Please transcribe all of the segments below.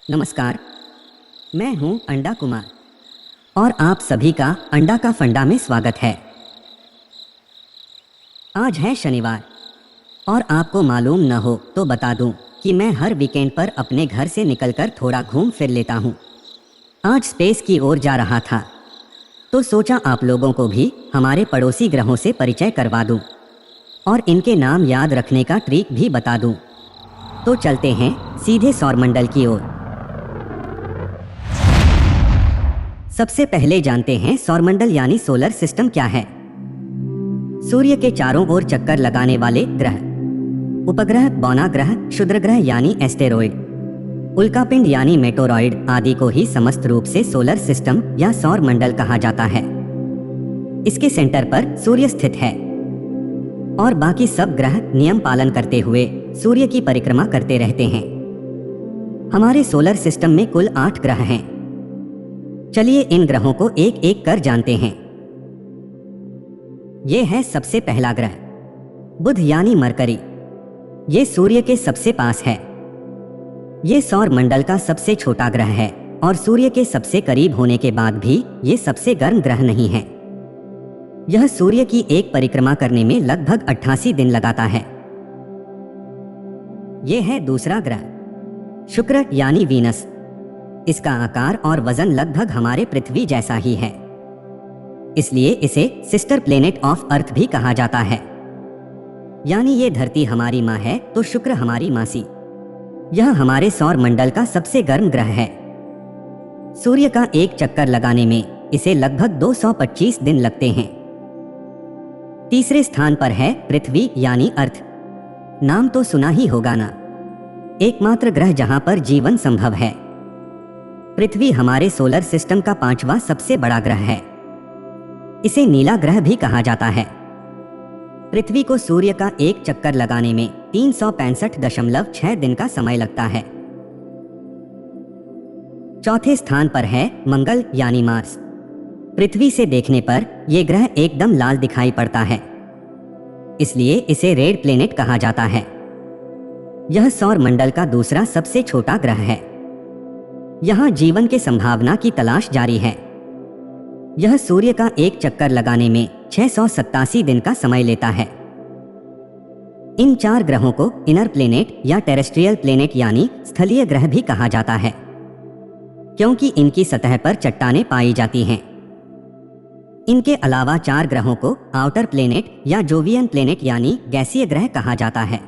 नमस्कार, मैं हूं अंडा कुमार और आप सभी का अंडा का फंडा में स्वागत है। आज है शनिवार और आपको मालूम न हो तो बता दूं कि मैं हर वीकेंड पर अपने घर से निकलकर थोड़ा घूम फिर लेता हूं। आज स्पेस की ओर जा रहा था तो सोचा आप लोगों को भी हमारे पड़ोसी ग्रहों से परिचय करवा दूं और इनके नाम याद रखने का ट्रिक भी बता दूं। तो चलते हैं सीधे सौरमंडल की ओर। सबसे पहले जानते हैं सौरमंडल यानी सोलर सिस्टम क्या है। सूर्य के चारों ओर चक्कर लगाने वाले ग्रह, उपग्रह, बौना ग्रह, क्षुद्र ग्रह यानी एस्टेरॉयड, उल्कापिंड यानी मेटोरॉयड आदि को ही समस्त रूप से सोलर सिस्टम या सौरमंडल कहा जाता है। इसके सेंटर पर सूर्य स्थित है और बाकी सब ग्रह नियम पालन करते हुए सूर्य की परिक्रमा करते रहते हैं। हमारे सोलर सिस्टम में कुल 8 ग्रह हैं। चलिए इन ग्रहों को एक एक कर जानते हैं। ये है सबसे पहला ग्रह बुध यानी मरकरी। ये सूर्य के सबसे पास है। ये सौर मंडल का सबसे छोटा ग्रह है और सूर्य के सबसे करीब होने के बाद भी ये सबसे गर्म ग्रह नहीं है। यह सूर्य की एक परिक्रमा करने में लगभग 88 दिन लगाता है। ये है दूसरा ग्रह शुक्र यानी वीनस। इसका आकार और वजन लगभग हमारे पृथ्वी जैसा ही है, इसलिए इसे सिस्टर प्लेनेट ऑफ अर्थ भी कहा जाता है। यानी ये धरती हमारी माँ है तो शुक्र हमारी मासी। यह हमारे सौर मंडल का सबसे गर्म ग्रह है। सूर्य का एक चक्कर लगाने में इसे लगभग 225 दिन लगते हैं। तीसरे स्थान पर है पृथ्वी यानी अर्थ। नाम तो सुना ही होगा ना, एकमात्र ग्रह जहां पर जीवन संभव है। पृथ्वी हमारे सोलर सिस्टम का 5वां सबसे बड़ा ग्रह है। इसे नीला ग्रह भी कहा जाता है। पृथ्वी को सूर्य का एक चक्कर लगाने में 365.6 दिन का समय लगता है। चौथे स्थान पर है मंगल यानी मार्स। पृथ्वी से देखने पर यह ग्रह एकदम लाल दिखाई पड़ता है, इसलिए इसे रेड प्लेनेट कहा जाता है। यह सौर मंडल का दूसरा सबसे छोटा ग्रह है। यहाँ जीवन के संभावना की तलाश जारी है। यह सूर्य का एक चक्कर लगाने में 687 दिन का समय लेता है। इन 4 ग्रहों को इनर प्लेनेट या टेरेस्ट्रियल प्लेनेट यानी स्थलीय ग्रह भी कहा जाता है, क्योंकि इनकी सतह पर चट्टानें पाई जाती हैं। इनके अलावा 4 ग्रहों को आउटर प्लेनेट या जोवियन प्लेनेट यानी गैसीय ग्रह कहा जाता है,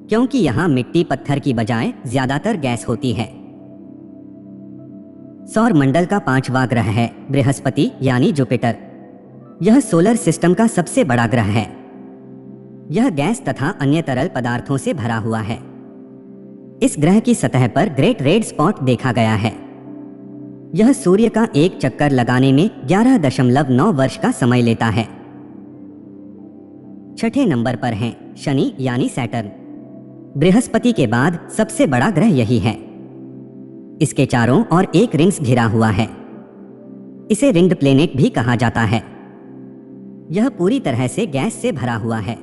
क्योंकि यहाँ मिट्टी पत्थर की बजाय ज्यादातर गैस होती है। सौर मंडल का 5वां ग्रह है बृहस्पति यानी जुपिटर। यह सोलर सिस्टम का सबसे बड़ा ग्रह है। यह गैस तथा अन्य तरल पदार्थों से भरा हुआ है। इस ग्रह की सतह पर ग्रेट रेड स्पॉट देखा गया है। यह सूर्य का एक चक्कर लगाने में 11.9 वर्ष का समय लेता है। छठे नंबर पर हैं शनि यानी सैटर्न। बृहस्पति के बाद सबसे बड़ा ग्रह यही है। इसके चारों ओर एक रिंग्स घिरा हुआ है। इसे रिंग्ड प्लेनेट भी कहा जाता है। यह पूरी तरह से गैस से भरा हुआ है।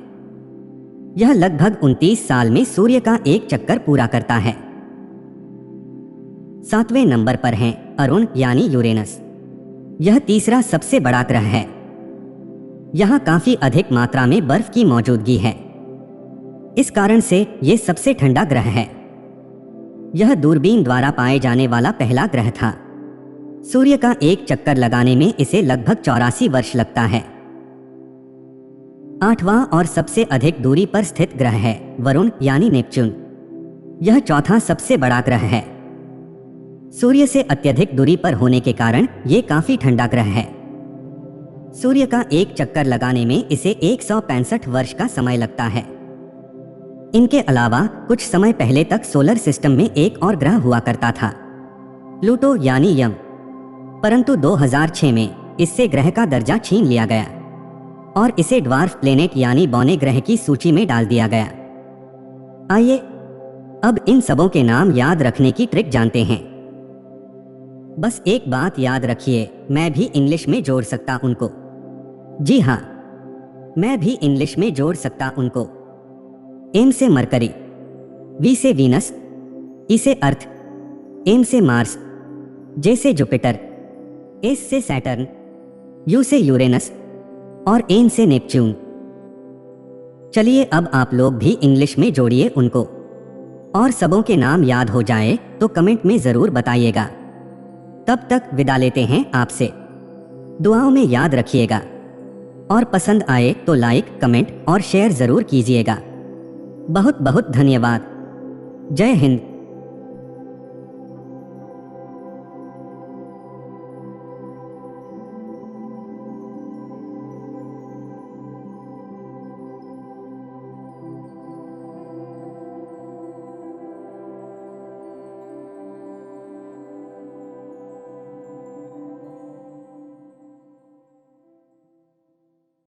यह लगभग 29 साल में सूर्य का एक चक्कर पूरा करता है। 7वें नंबर पर हैं अरुण यानी यूरेनस। यह तीसरा सबसे बड़ा ग्रह है। यहाँ काफी अधिक मात्रा में बर्फ की मौजूदगी है। इस कारण से यह सबसे ठंडा ग्रह है। यह दूरबीन द्वारा पाए जाने वाला पहला ग्रह था। सूर्य का एक चक्कर लगाने में इसे लगभग 84 वर्ष लगता है। 8वां और सबसे अधिक दूरी पर स्थित ग्रह है वरुण यानी नेपच्यून। यह चौथा सबसे बड़ा ग्रह है। सूर्य से अत्यधिक दूरी पर होने के कारण यह काफी ठंडा ग्रह है। सूर्य का एक चक्कर लगाने में इसे 165 वर्ष का समय लगता है। इनके अलावा कुछ समय पहले तक सोलर सिस्टम में एक और ग्रह हुआ करता था, प्लूटो यानी यम, परंतु 2006 में इससे ग्रह का दर्जा छीन लिया गया और इसे ड्वार्फ प्लेनेट यानी बौने ग्रह की सूची में डाल दिया गया। आइए अब इन सबों के नाम याद रखने की ट्रिक जानते हैं। बस एक बात याद रखिए, मैं भी इंग्लिश में जोड़ सकता उनको। जी हाँ, मैं भी इंग्लिश में जोड़ सकता उनको। एम से मरकरी, वी से वीनस, ई से अर्थ, एम से मार्स, जे से जुपिटर, एस से सैटर्न, यू से यूरेनस और एन से नेपच्यून। चलिए अब आप लोग भी इंग्लिश में जोड़िए उनको, और सबों के नाम याद हो जाए तो कमेंट में ज़रूर बताइएगा। तब तक विदा लेते हैं आपसे। दुआओं में याद रखिएगा, और पसंद आए तो लाइक, कमेंट और शेयर ज़रूर कीजिएगा। बहुत बहुत धन्यवाद। जय हिंद।